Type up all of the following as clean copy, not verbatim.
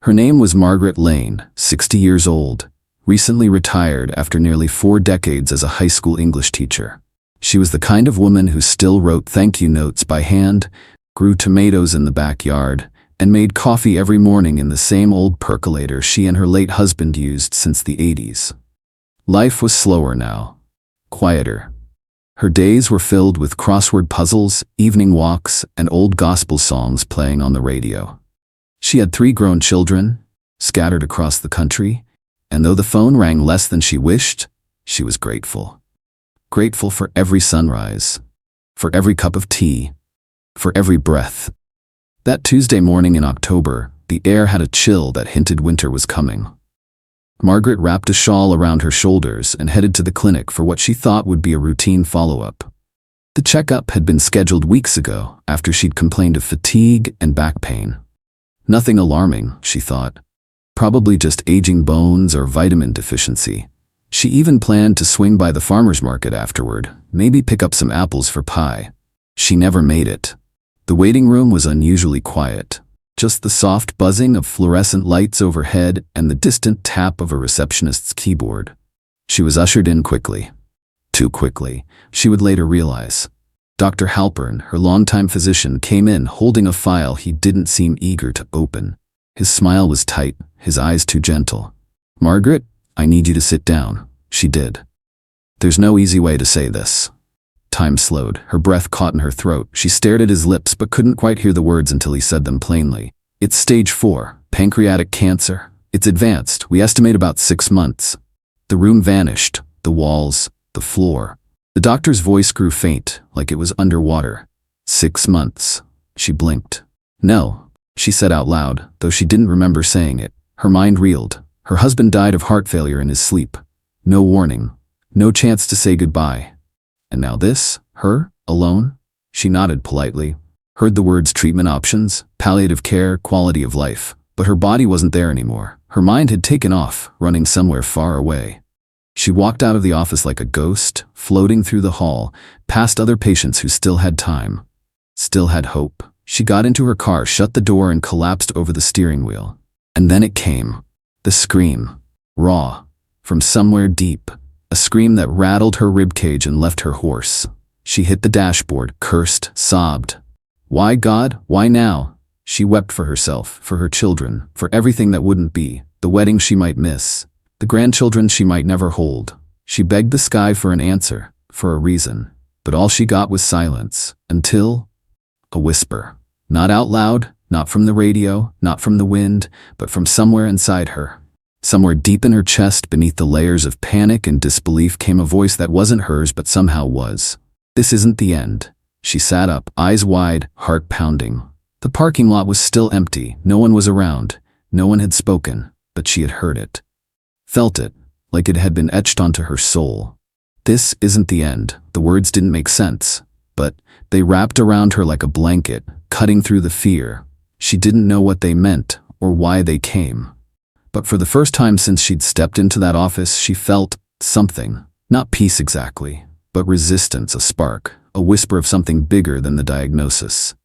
Her name was Margaret Lane, 60 years old, recently retired after nearly 4 decades as a high school English teacher. She was the kind of woman who still wrote thank you notes by hand, grew tomatoes in the backyard, and made coffee every morning in the same old percolator she and her late husband used since the 80s. Life was slower now, quieter. Her days were filled with crossword puzzles, evening walks, and old gospel songs playing on the radio. She had 3 grown children, scattered across the country, and though the phone rang less than she wished, she was grateful. Grateful for every sunrise, for every cup of tea, for every breath. That Tuesday morning in October, the air had a chill that hinted winter was coming. Margaret wrapped a shawl around her shoulders and headed to the clinic for what she thought would be a routine follow-up. The checkup had been scheduled weeks ago after she'd complained of fatigue and back pain. Nothing alarming, she thought. Probably just aging bones or vitamin deficiency. She even planned to swing by the farmer's market afterward, maybe pick up some apples for pie. She never made it. The waiting room was unusually quiet. Just the soft buzzing of fluorescent lights overhead and the distant tap of a receptionist's keyboard. She was ushered in quickly. Too quickly, she would later realize. Dr. Halpern, her longtime physician, came in holding a file he didn't seem eager to open. His smile was tight, his eyes too gentle. "Margaret, I need you to sit down." She did. There's no easy way to say this. Time slowed, her breath caught in her throat. She stared at his lips but couldn't quite hear the words until he said them plainly. "It's stage 4, pancreatic cancer. It's advanced. We estimate about 6 months." The room vanished, the walls, the floor. The doctor's voice grew faint, like it was underwater. 6 months. She blinked. "No," she said out loud, though she didn't remember saying it. Her mind reeled. Her husband died of heart failure in his sleep. No warning. No chance to say goodbye. And now this? Her? Alone? She nodded politely. Heard the words treatment options, palliative care, quality of life. But her body wasn't there anymore. Her mind had taken off, running somewhere far away. She walked out of the office like a ghost, floating through the hall, past other patients who still had time, still had hope. She got into her car, shut the door, and collapsed over the steering wheel. And then it came. The scream. Raw. From somewhere deep. A scream that rattled her ribcage and left her hoarse. She hit the dashboard, cursed, sobbed. Why, God? Why now? She wept for herself, for her children, for everything that wouldn't be, the wedding she might miss, the grandchildren she might never hold. She begged the sky for an answer, for a reason, but all she got was silence, until a whisper. Not out loud, not from the radio, not from the wind, but from somewhere inside her. Somewhere deep in her chest, beneath the layers of panic and disbelief, came a voice that wasn't hers but somehow was. This isn't the end. She sat up, eyes wide, heart pounding. The parking lot was still empty. No one was around. No one had spoken, but she had heard it. Felt it, like it had been etched onto her soul. This isn't the end. The words didn't make sense, but they wrapped around her like a blanket, cutting through the fear. She didn't know what they meant or why they came. But for the first time since she'd stepped into that office, she felt something. Not peace exactly, but resistance, a spark, a whisper of something bigger than the diagnosis.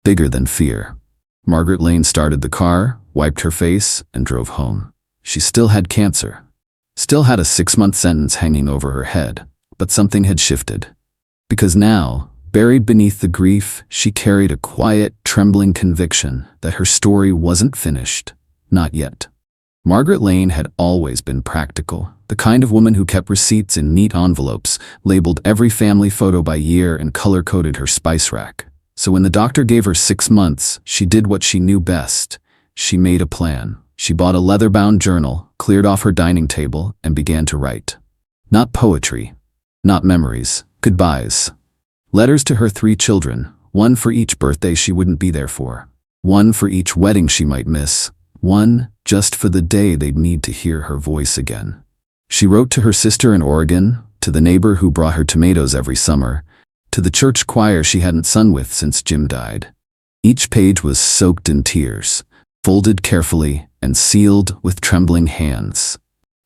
Bigger than fear. Margaret Lane started the car, wiped her face, and drove home. She still had cancer. Still had a 6-month sentence hanging over her head. But something had shifted. Because now, buried beneath the grief, she carried a quiet, trembling conviction that her story wasn't finished. Not yet. Margaret Lane had always been practical, the kind of woman who kept receipts in neat envelopes, labeled every family photo by year, and color-coded her spice rack. So when the doctor gave her 6 months, she did what she knew best. She made a plan. She bought a leather-bound journal, cleared off her dining table, and began to write. Not poetry. Not memories. Goodbyes. Letters to her 3 children, one for each birthday she wouldn't be there for. One for each wedding she might miss. One just for the day they'd need to hear her voice again. She wrote to her sister in Oregon, to the neighbor who brought her tomatoes every summer, to the church choir she hadn't sung with since Jim died. Each page was soaked in tears, folded carefully and sealed with trembling hands.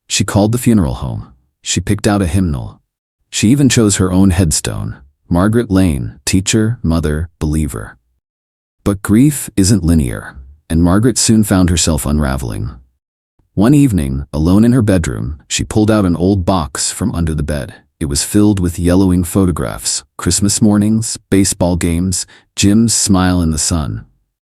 She called the funeral home. She picked out a hymnal. She even chose her own headstone. Margaret Lane, teacher, mother, believer. But grief isn't linear. and Margaret soon found herself unraveling. One evening, alone in her bedroom, she pulled out an old box from under the bed. It was filled with yellowing photographs, Christmas mornings, baseball games, Jim's smile in the sun.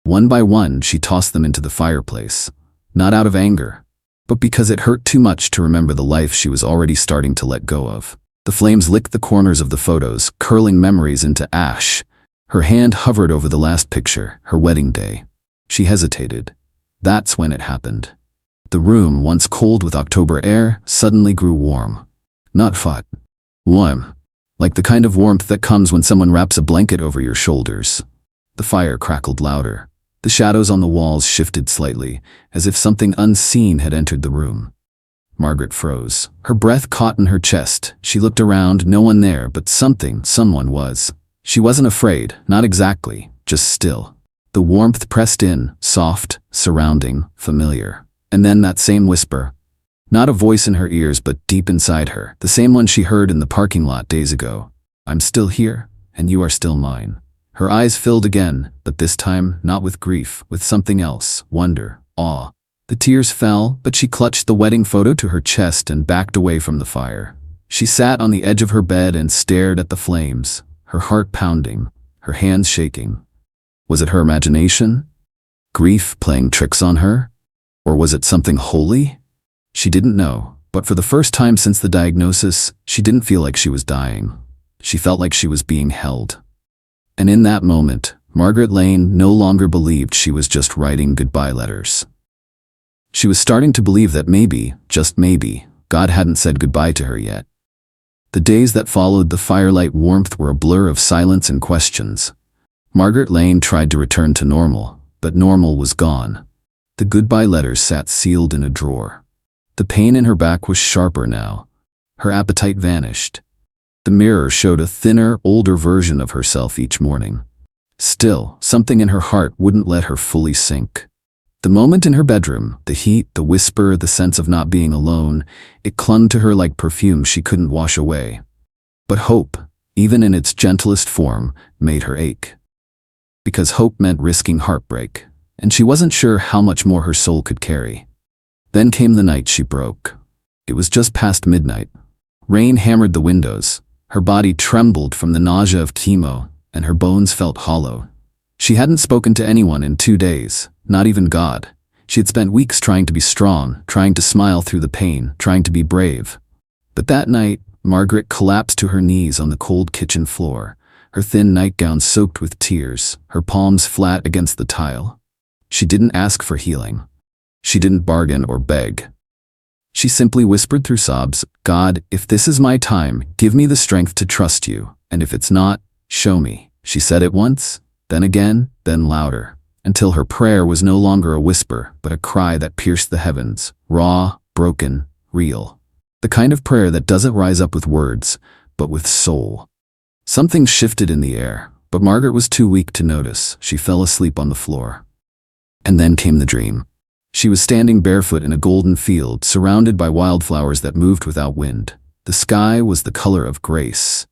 One by one, she tossed them into the fireplace, not out of anger, but because it hurt too much to remember the life she was already starting to let go of. The flames licked the corners of the photos, curling memories into ash. Her hand hovered over the last picture, her wedding day. She hesitated. That's when it happened. The room, once cold with October air, suddenly grew warm. Not hot. Warm. Like the kind of warmth that comes when someone wraps a blanket over your shoulders. The fire crackled louder. The shadows on the walls shifted slightly, as if something unseen had entered the room. Margaret froze. Her breath caught in her chest. She looked around, no one there, but someone was. She wasn't afraid, not exactly, just still. The warmth pressed in, soft, surrounding, familiar. And then that same whisper. Not a voice in her ears, but deep inside her, the same one she heard in the parking lot days ago. I'm still here, and you are still mine. Her eyes filled again, but this time not with grief, with something else, wonder, awe. The tears fell, but she clutched the wedding photo to her chest and backed away from the fire. She sat on the edge of her bed and stared at the flames, her heart pounding, her hands shaking. Was it her imagination? Grief playing tricks on her? Or was it something holy? She didn't know, but for the first time since the diagnosis, she didn't feel like she was dying. She felt like she was being held. And in that moment, Margaret Lane no longer believed she was just writing goodbye letters. She was starting to believe that maybe, just maybe, God hadn't said goodbye to her yet. The days that followed the firelight warmth were a blur of silence and questions. Margaret Lane tried to return to normal, but normal was gone. The goodbye letters sat sealed in a drawer. The pain in her back was sharper now. Her appetite vanished. The mirror showed a thinner, older version of herself each morning. Still, something in her heart wouldn't let her fully sink. The moment in her bedroom, the heat, the whisper, the sense of not being alone, it clung to her like perfume she couldn't wash away. But hope, even in its gentlest form, made her ache. Because hope meant risking heartbreak, and she wasn't sure how much more her soul could carry. Then came the night she broke. It was just past midnight. Rain hammered the windows. Her body trembled from the nausea of chemo, and her bones felt hollow. She hadn't spoken to anyone in 2 days, not even God. She had spent weeks trying to be strong, trying to smile through the pain, trying to be brave. But that night, Margaret collapsed to her knees on the cold kitchen floor, her thin nightgown soaked with tears, her palms flat against the tile. She didn't ask for healing. She didn't bargain or beg. She simply whispered through sobs, God, if this is my time, give me the strength to trust you, and if it's not, show me. She said it once, then again, then louder, until her prayer was no longer a whisper, but a cry that pierced the heavens, raw, broken, real. The kind of prayer that doesn't rise up with words, but with soul. Something shifted in the air, but Margaret was too weak to notice. She fell asleep on the floor. And then came the dream. She was standing barefoot in a golden field, surrounded by wildflowers that moved without wind. The sky was the color of grace.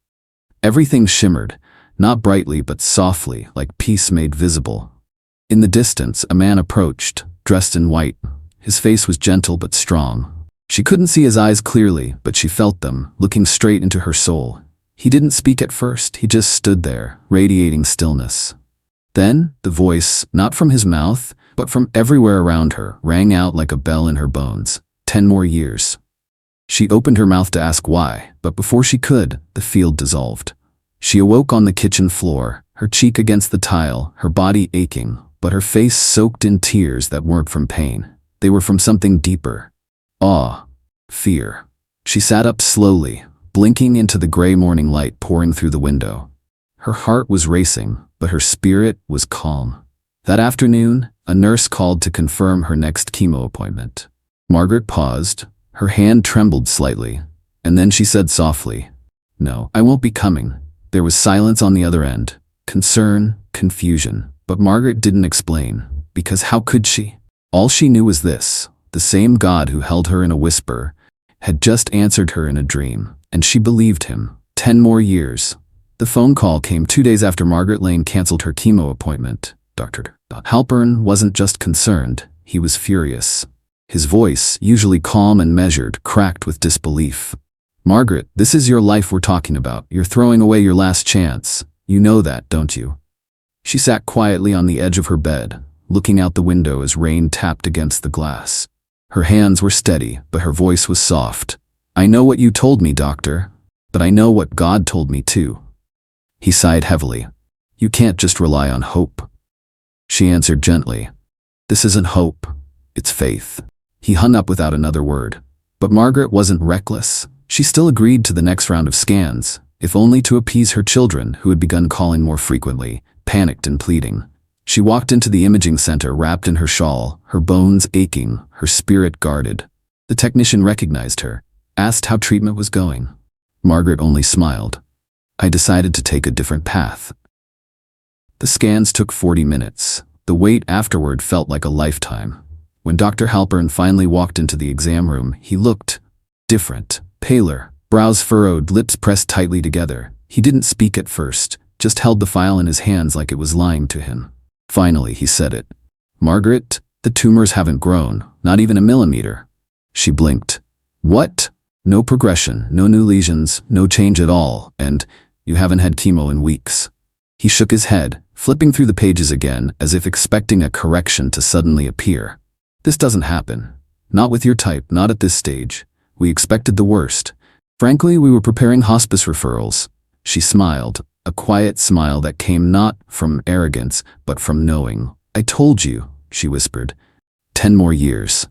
Everything shimmered, not brightly but softly, like peace made visible. In the distance, a man approached, dressed in white. His face was gentle but strong. She couldn't see his eyes clearly, but she felt them, looking straight into her soul. He didn't speak at first, he just stood there, radiating stillness. Then, the voice, not from his mouth, but from everywhere around her, rang out like a bell in her bones. 10 more years. She opened her mouth to ask why, but before she could, the field dissolved. She awoke on the kitchen floor, her cheek against the tile, her body aching, but her face soaked in tears that weren't from pain. They were from something deeper. Awe. Fear. She sat up slowly, blinking into the gray morning light pouring through the window. Her heart was racing, but her spirit was calm. That afternoon, a nurse called to confirm her next chemo appointment. Margaret paused, her hand trembled slightly, and then she said softly, "No, I won't be coming." There was silence on the other end, concern, confusion, but Margaret didn't explain, because how could she? All she knew was this: the same God who held her in a whisper had just answered her in a dream, and she believed him. 10 more years. The phone call came 2 days after Margaret Lane canceled her chemo appointment. Dr. Halpern wasn't just concerned, he was furious. His voice, usually calm and measured, cracked with disbelief. Margaret, this is your life we're talking about. You're throwing away your last chance. You know that, don't you? She sat quietly on the edge of her bed, looking out the window as rain tapped against the glass. Her hands were steady, but her voice was soft. I know what you told me, doctor, but I know what God told me too. He sighed heavily. You can't just rely on hope. She answered gently. This isn't hope, it's faith. He hung up without another word. But Margaret wasn't reckless. She still agreed to the next round of scans, if only to appease her children who had begun calling more frequently, panicked and pleading. She walked into the imaging center wrapped in her shawl, her bones aching, her spirit guarded. The technician recognized her, asked how treatment was going. Margaret only smiled. I decided to take a different path. The scans took 40 minutes. The wait afterward felt like a lifetime. When Dr. Halpern finally walked into the exam room, he looked different, paler, brows furrowed, lips pressed tightly together. He didn't speak at first, just held the file in his hands like it was lying to him. Finally, he said it. Margaret, the tumors haven't grown, not even a millimeter. She blinked. What? No progression, no new lesions, no change at all, and you haven't had chemo in weeks. He shook his head, flipping through the pages again, as if expecting a correction to suddenly appear. This doesn't happen. Not with your type, not at this stage. We expected the worst. Frankly, we were preparing hospice referrals. She smiled, a quiet smile that came not from arrogance, but from knowing. I told you, she whispered. 10 more years.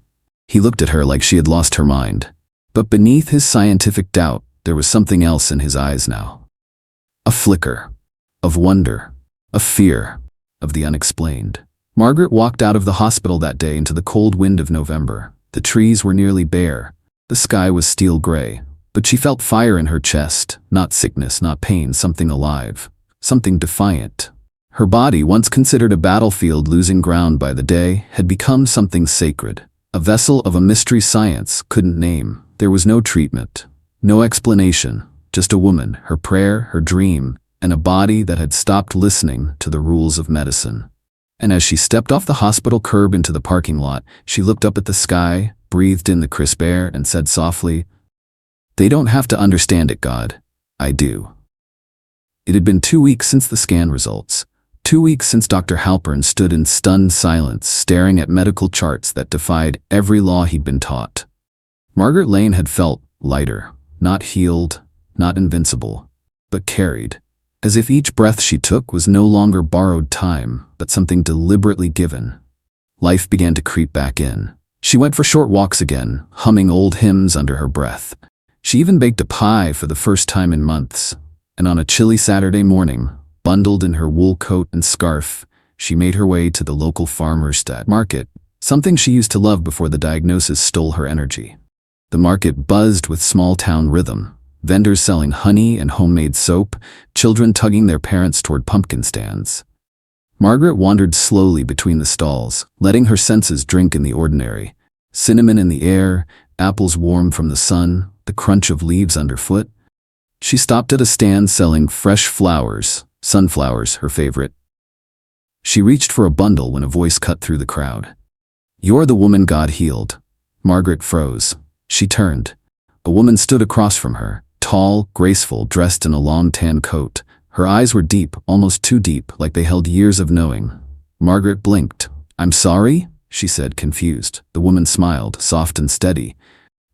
He looked at her like she had lost her mind. But beneath his scientific doubt, there was something else in his eyes now. A flicker. Of wonder. Of fear. Of the unexplained. Margaret walked out of the hospital that day into the cold wind of November. The trees were nearly bare. The sky was steel gray. But she felt fire in her chest. Not sickness, not pain, something alive. Something defiant. Her body, once considered a battlefield losing ground by the day, had become something sacred. A vessel of a mystery science couldn't name. There was no treatment, no explanation, just a woman, her prayer, her dream, and a body that had stopped listening to the rules of medicine. And as she stepped off the hospital curb into the parking lot, she looked up at the sky, breathed in the crisp air, and said softly, They don't have to understand it, God. I do. It had been 2 weeks since the scan results. 2 weeks since Dr. Halpern stood in stunned silence, staring at medical charts that defied every law he'd been taught. Margaret Lane had felt lighter, not healed, not invincible, but carried, as if each breath she took was no longer borrowed time, but something deliberately given. Life began to creep back in. She went for short walks again, humming old hymns under her breath. She even baked a pie for the first time in months, and on a chilly Saturday morning, bundled in her wool coat and scarf, she made her way to the local farmer's market, something she used to love before the diagnosis stole her energy. The market buzzed with small-town rhythm, vendors selling honey and homemade soap, children tugging their parents toward pumpkin stands. Margaret wandered slowly between the stalls, letting her senses drink in the ordinary. Cinnamon in the air, apples warm from the sun, the crunch of leaves underfoot. She stopped at a stand selling fresh flowers, sunflowers, her favorite. She reached for a bundle when a voice cut through the crowd. You're the woman God healed. Margaret froze. She turned. A woman stood across from her, tall, graceful, dressed in a long tan coat. Her eyes were deep, almost too deep, like they held years of knowing. Margaret blinked. I'm sorry, she said, confused. The woman smiled, soft and steady.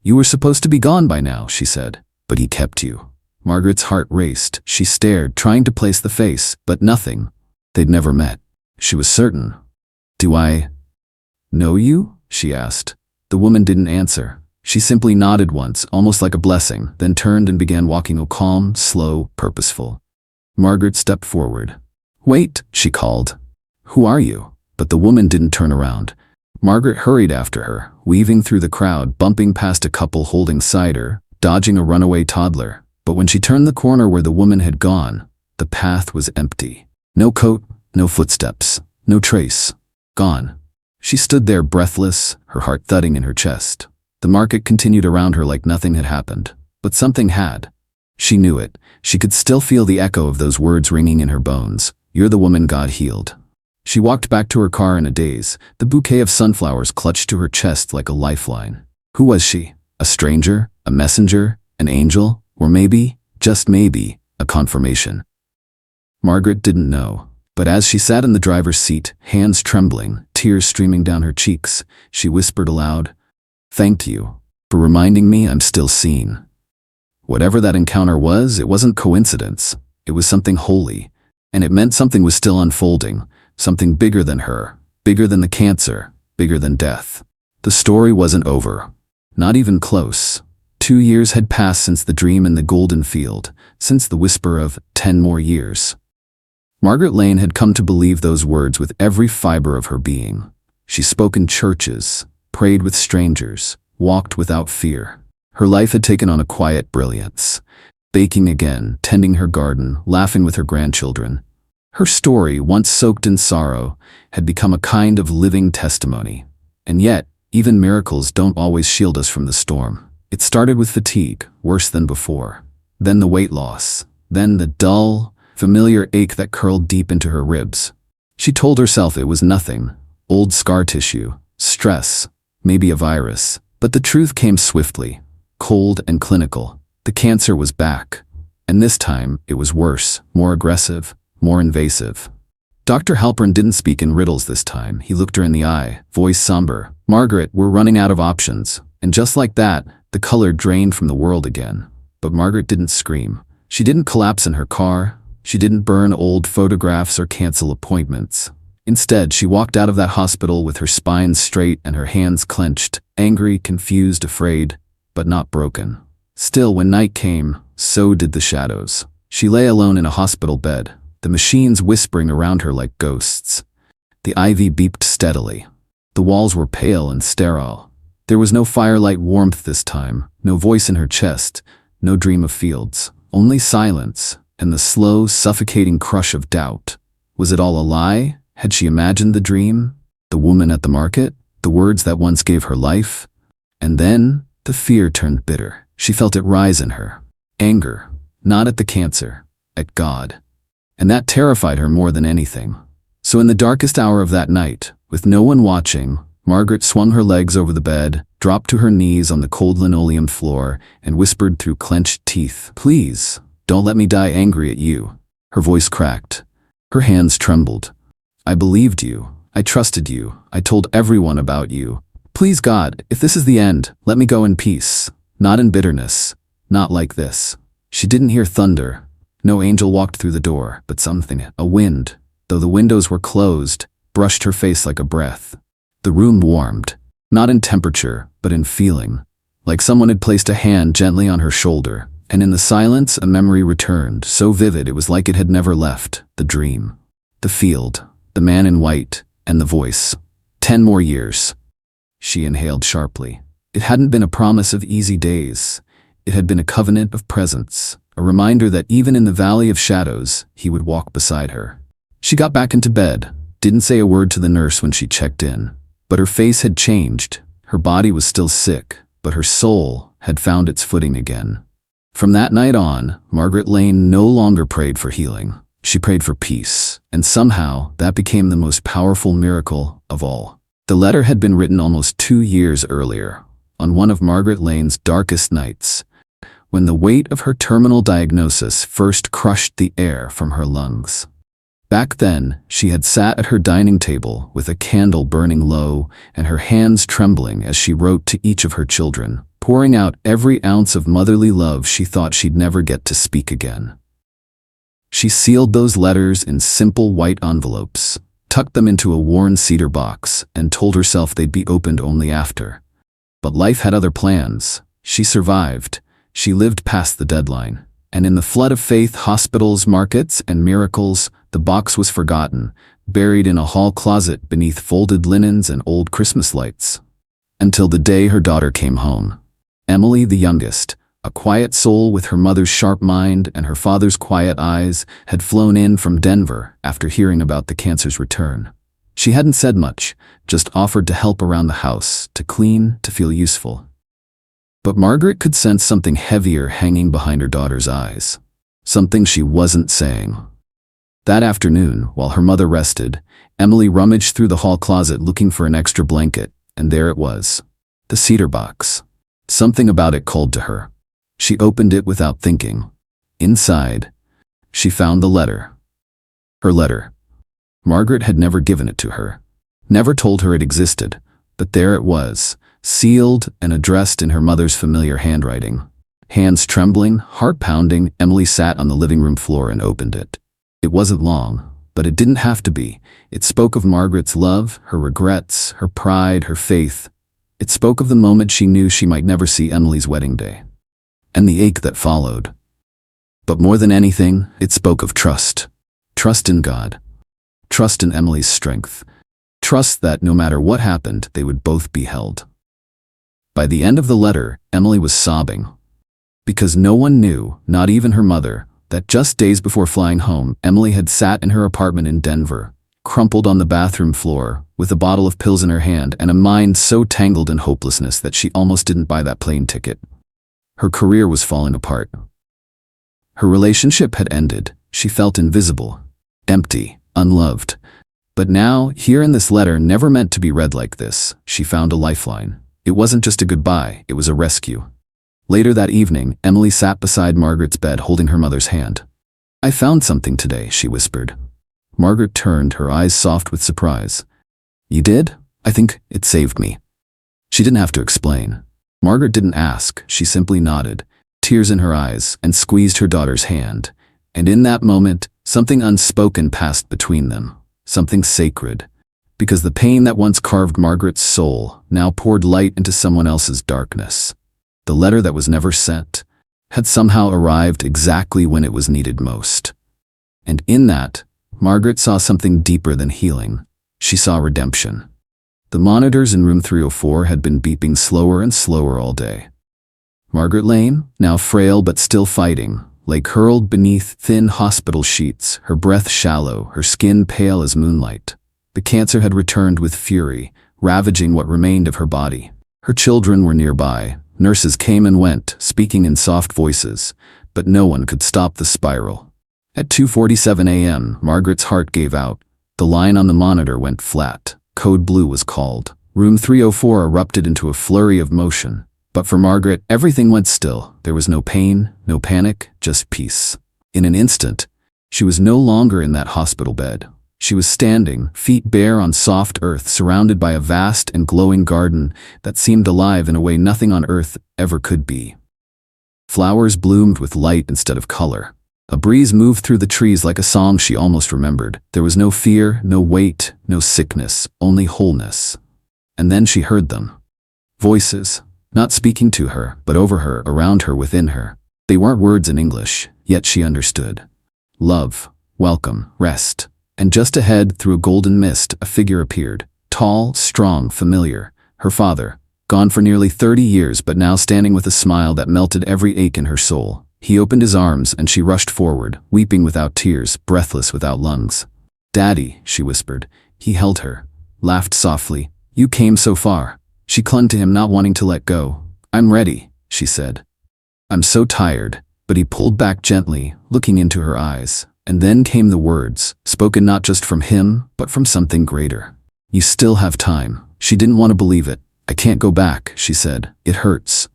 You were supposed to be gone by now, she said, but he kept you. Margaret's heart raced. She stared, trying to place the face, but nothing. They'd never met. She was certain. Do I know you? She asked. The woman didn't answer. She simply nodded once, almost like a blessing, then turned and began walking, calm, slow, purposeful. Margaret stepped forward. Wait, she called. Who are you? But the woman didn't turn around. Margaret hurried after her, weaving through the crowd, bumping past a couple holding cider, dodging a runaway toddler. But when she turned the corner where the woman had gone, the path was empty. No coat, no footsteps, no trace. Gone. She stood there breathless, her heart thudding in her chest. The market continued around her like nothing had happened. But something had. She knew it. She could still feel the echo of those words ringing in her bones. You're the woman God healed. She walked back to her car in a daze, the bouquet of sunflowers clutched to her chest like a lifeline. Who was she? A stranger? A messenger? An angel? Or maybe, just maybe, a confirmation? Margaret didn't know. But as she sat in the driver's seat, hands trembling, tears streaming down her cheeks, she whispered aloud, "Thank you for reminding me I'm still seen." Whatever that encounter was, it wasn't coincidence. It was something holy, and it meant something was still unfolding, something bigger than her, bigger than the cancer, bigger than death. The story wasn't over. Not even close. 2 years had passed since the dream in the golden field, since the whisper of 10 more years. Margaret Lane had come to believe those words with every fiber of her being. She spoke in churches, prayed with strangers, walked without fear. Her life had taken on a quiet brilliance. Baking again, tending her garden, laughing with her grandchildren. Her story, once soaked in sorrow, had become a kind of living testimony. And yet, even miracles don't always shield us from the storm. It started with fatigue, worse than before. Then the weight loss. Then the dull, familiar ache that curled deep into her ribs. She told herself it was nothing. Old scar tissue, stress, maybe a virus. But the truth came swiftly, cold and clinical. The cancer was back. And this time, it was worse, more aggressive, more invasive. Dr. Halpern didn't speak in riddles this time. He looked her in the eye, voice somber. "Margaret, we're running out of options." And just like that, the color drained from the world again. But Margaret didn't scream. She didn't collapse in her car. She didn't burn old photographs or cancel appointments. Instead, she walked out of that hospital with her spine straight and her hands clenched, angry, confused, afraid, but not broken. Still, when night came, so did the shadows. She lay alone in a hospital bed, the machines whispering around her like ghosts. The IV beeped steadily. The walls were pale and sterile. There was no firelight warmth this time, no voice in her chest, no dream of fields, only silence and the slow, suffocating crush of doubt. Was it all a lie? Had she imagined the dream? The woman at the market? The words that once gave her life? And then, the fear turned bitter. She felt it rise in her. Anger, not at the cancer, at God. And that terrified her more than anything. So in the darkest hour of that night, with no one watching, Margaret swung her legs over the bed, dropped to her knees on the cold linoleum floor, and whispered through clenched teeth, "Please, don't let me die angry at you." Her voice cracked. Her hands trembled. "I believed you. I trusted you. I told everyone about you. Please, God, if this is the end, let me go in peace. Not in bitterness. Not like this." She didn't hear thunder. No angel walked through the door, but something, a wind, though the windows were closed, brushed her face like a breath. The room warmed, not in temperature, but in feeling, like someone had placed a hand gently on her shoulder, and in the silence a memory returned, so vivid it was like it had never left, the dream. The field, the man in white, and the voice. 10 more years. She inhaled sharply. It hadn't been a promise of easy days. It had been a covenant of presence, a reminder that even in the valley of shadows, he would walk beside her. She got back into bed, didn't say a word to the nurse when she checked in. But her face had changed. Her body was still sick, but her soul had found its footing again. From that night on, Margaret Lane no longer prayed for healing. She prayed for peace, and somehow that became the most powerful miracle of all. The letter had been written almost 2 years earlier, on one of Margaret Lane's darkest nights, when the weight of her terminal diagnosis first crushed the air from her lungs. Back then, she had sat at her dining table with a candle burning low and her hands trembling as she wrote to each of her children, pouring out every ounce of motherly love she thought she'd never get to speak again. She sealed those letters in simple white envelopes, tucked them into a worn cedar box, and told herself they'd be opened only after. But life had other plans. She survived. She lived past the deadline. And in the flood of faith, hospitals, markets, and miracles, the box was forgotten, buried in a hall closet beneath folded linens and old Christmas lights. Until the day her daughter came home. Emily, the youngest, a quiet soul with her mother's sharp mind and her father's quiet eyes, had flown in from Denver after hearing about the cancer's return. She hadn't said much, just offered to help around the house, to clean, to feel useful. But Margaret could sense something heavier hanging behind her daughter's eyes. Something she wasn't saying. That afternoon, while her mother rested, Emily rummaged through the hall closet looking for an extra blanket, and there it was. The cedar box. Something about it called to her. She opened it without thinking. Inside, she found the letter. Her letter. Margaret had never given it to her. Never told her it existed, but there it was, sealed and addressed in her mother's familiar handwriting. Hands trembling, heart pounding, Emily sat on the living room floor and opened it. It wasn't long, but it didn't have to be. It spoke of Margaret's love, her regrets, her pride, her faith. It spoke of the moment she knew she might never see Emily's wedding day, and the ache that followed. But more than anything, it spoke of trust. Trust in God. Trust in Emily's strength. Trust that no matter what happened, they would both be held. By the end of the letter, Emily was sobbing. Because no one knew, not even her mother, that just days before flying home, Emily had sat in her apartment in Denver, crumpled on the bathroom floor, with a bottle of pills in her hand and a mind so tangled in hopelessness that she almost didn't buy that plane ticket. Her career was falling apart. Her relationship had ended. She felt invisible, empty, unloved. But now, here in this letter, never meant to be read like this, she found a lifeline. It wasn't just a goodbye, it was a rescue. Later that evening, Emily sat beside Margaret's bed holding her mother's hand. "I found something today," she whispered. Margaret turned, her eyes soft with surprise. "You did? I think it saved me." She didn't have to explain. Margaret didn't ask, she simply nodded, tears in her eyes, and squeezed her daughter's hand. And in that moment, something unspoken passed between them, something sacred. Because the pain that once carved Margaret's soul now poured light into someone else's darkness. The letter that was never sent had somehow arrived exactly when it was needed most. And in that, Margaret saw something deeper than healing. She saw redemption. The monitors in room 304 had been beeping slower and slower all day. Margaret Lane, now frail but still fighting, lay curled beneath thin hospital sheets, her breath shallow, her skin pale as moonlight. The cancer had returned with fury, ravaging what remained of her body. Her children were nearby. Nurses came and went, speaking in soft voices, but no one could stop the spiral. At 2:47 a.m., Margaret's heart gave out. The line on the monitor went flat. Code Blue was called. Room 304 erupted into a flurry of motion. But for Margaret, everything went still. There was no pain, no panic, just peace. In an instant, she was no longer in that hospital bed. She was standing, feet bare on soft earth, surrounded by a vast and glowing garden that seemed alive in a way nothing on earth ever could be. Flowers bloomed with light instead of color. A breeze moved through the trees like a song she almost remembered. There was no fear, no weight, no sickness, only wholeness. And then she heard them. Voices, not speaking to her, but over her, around her, within her. They weren't words in English, yet she understood. Love, welcome, rest. And just ahead, through a golden mist, a figure appeared. Tall, strong, familiar. Her father, gone for nearly 30 years, but now standing with a smile that melted every ache in her soul. He opened his arms and she rushed forward, weeping without tears, breathless without lungs. "Daddy," she whispered. He held her, laughed softly. "You came so far." She clung to him, not wanting to let go. "I'm ready," she said. "I'm so tired." But he pulled back gently, looking into her eyes. And then came the words, spoken not just from him, but from something greater. "You still have time." She didn't want to believe it. "I can't go back," she said. "It hurts."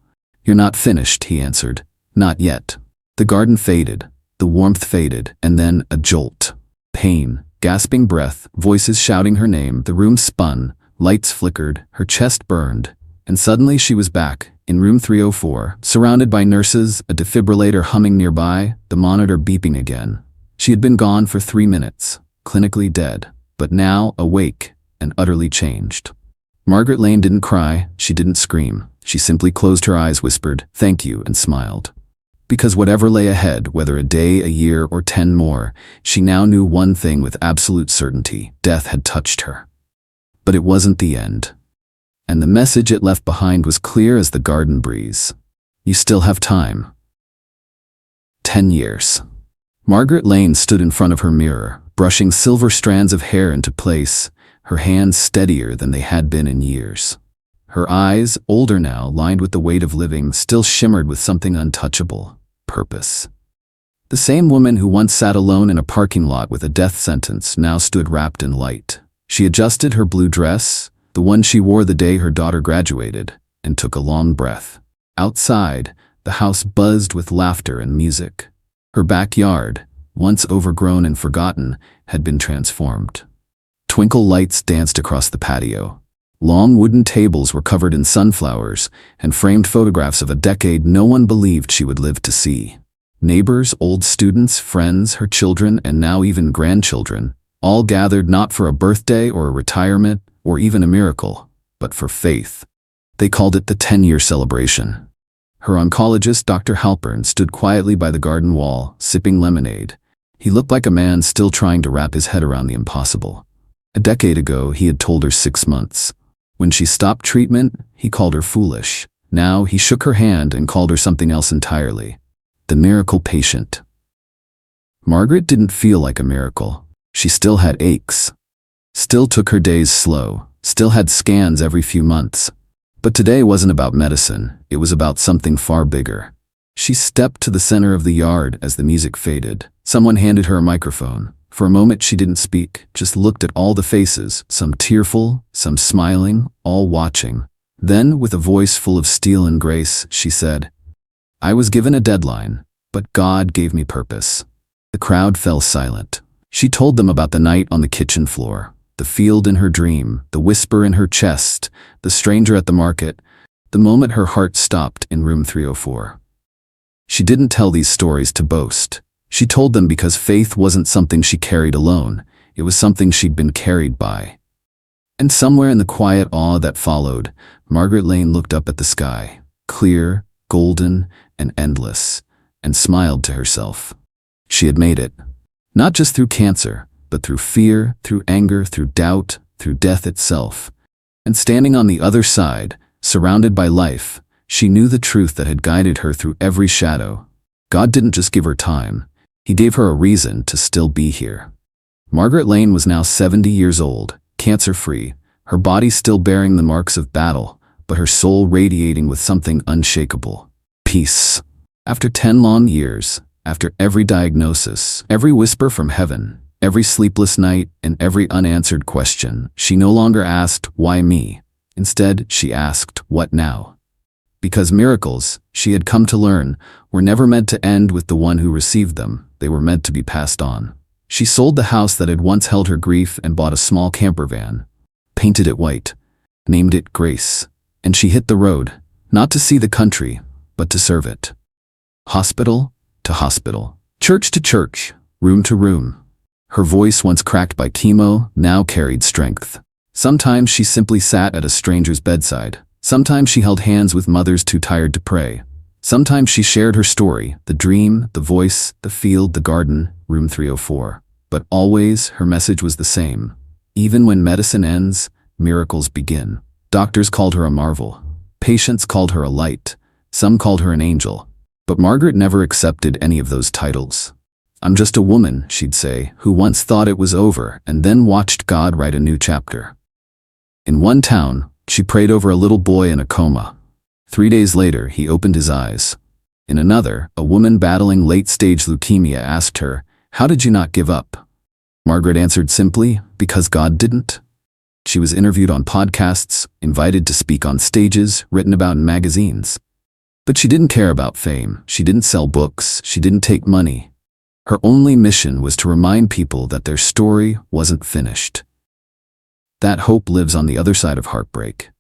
"You're not finished," he answered. "Not yet." The garden faded, the warmth faded, and then a jolt. Pain, gasping breath, voices shouting her name. The room spun, lights flickered, her chest burned. And suddenly she was back, in room 304, surrounded by nurses, a defibrillator humming nearby, the monitor beeping again. She had been gone for 3 minutes, clinically dead, but now awake and utterly changed. Margaret Lane didn't cry, she didn't scream. She simply closed her eyes, whispered, "Thank you," and smiled. Because whatever lay ahead, whether a day, a year, or 10 more, she now knew one thing with absolute certainty: death had touched her. But it wasn't the end. And the message it left behind was clear as the garden breeze. You still have time. 10 years. Margaret Lane stood in front of her mirror, brushing silver strands of hair into place, her hands steadier than they had been in years. Her eyes, older now, lined with the weight of living, still shimmered with something untouchable: purpose. The same woman who once sat alone in a parking lot with a death sentence now stood wrapped in light. She adjusted her blue dress, the one she wore the day her daughter graduated, and took a long breath. Outside, the house buzzed with laughter and music. Her backyard, once overgrown and forgotten, had been transformed. Twinkle lights danced across the patio. Long wooden tables were covered in sunflowers and framed photographs of a decade no one believed she would live to see. Neighbors, old students, friends, her children, and now even grandchildren, all gathered not for a birthday or a retirement or even a miracle, but for faith. They called it the 10-year celebration. Her oncologist, Dr. Halpern, stood quietly by the garden wall, sipping lemonade. He looked like a man still trying to wrap his head around the impossible. A decade ago, he had told her 6 months. When she stopped treatment, he called her foolish. Now he shook her hand and called her something else entirely. The miracle patient. Margaret didn't feel like a miracle. She still had aches. Still took her days slow. Still had scans every few months. But today wasn't about medicine. It was about something far bigger. She stepped to the center of the yard as the music faded. Someone handed her a microphone. For a moment she didn't speak, just looked at all the faces, some tearful, some smiling, all watching. Then, with a voice full of steel and grace, she said, "I was given a deadline, but God gave me purpose." The crowd fell silent. She told them about the night on the kitchen floor, the field in her dream, the whisper in her chest, the stranger at the market, the moment her heart stopped in room 304. She didn't tell these stories to boast. She told them because faith wasn't something she carried alone. It was something she'd been carried by. And somewhere in the quiet awe that followed, Margaret Lane looked up at the sky, clear, golden, and endless, and smiled to herself. She had made it. Not just through cancer, but through fear, through anger, through doubt, through death itself. And standing on the other side, surrounded by life, she knew the truth that had guided her through every shadow. God didn't just give her time. He gave her a reason to still be here. Margaret Lane was now 70 years old, cancer-free, her body still bearing the marks of battle, but her soul radiating with something unshakable. Peace. After 10 long years, after every diagnosis, every whisper from heaven, every sleepless night, and every unanswered question, she no longer asked, "Why me?" Instead, she asked, "What now?" Because miracles, she had come to learn, were never meant to end with the one who received them. They were meant to be passed on. She sold the house that had once held her grief and bought a small camper van, painted it white, named it Grace, and she hit the road, not to see the country, but to serve it. Hospital to hospital, church to church, room to room. Her voice, once cracked by chemo, now carried strength. Sometimes she simply sat at a stranger's bedside. Sometimes she held hands with mothers too tired to pray. Sometimes she shared her story, the dream, the voice, the field, the garden, room 304. But always her message was the same. Even when medicine ends, miracles begin. Doctors called her a marvel. Patients called her a light. Some called her an angel. But Margaret never accepted any of those titles. "I'm just a woman," she'd say, "who once thought it was over and then watched God write a new chapter." In one town, she prayed over a little boy in a coma. 3 days later, he opened his eyes. In another, a woman battling late-stage leukemia asked her, "How did you not give up?" Margaret answered simply, "Because God didn't." She was interviewed on podcasts, invited to speak on stages, written about in magazines. But she didn't care about fame. She didn't sell books. She didn't take money. Her only mission was to remind people that their story wasn't finished. That hope lives on the other side of heartbreak.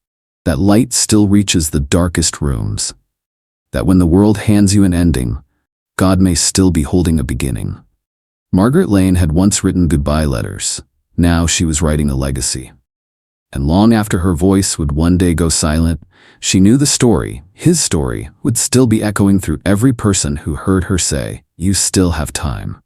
That light still reaches the darkest rooms. That when the world hands you an ending, God may still be holding a beginning. Margaret Lane had once written goodbye letters. Now she was writing a legacy. And long after her voice would one day go silent, she knew the story, his story, would still be echoing through every person who heard her say, "You still have time."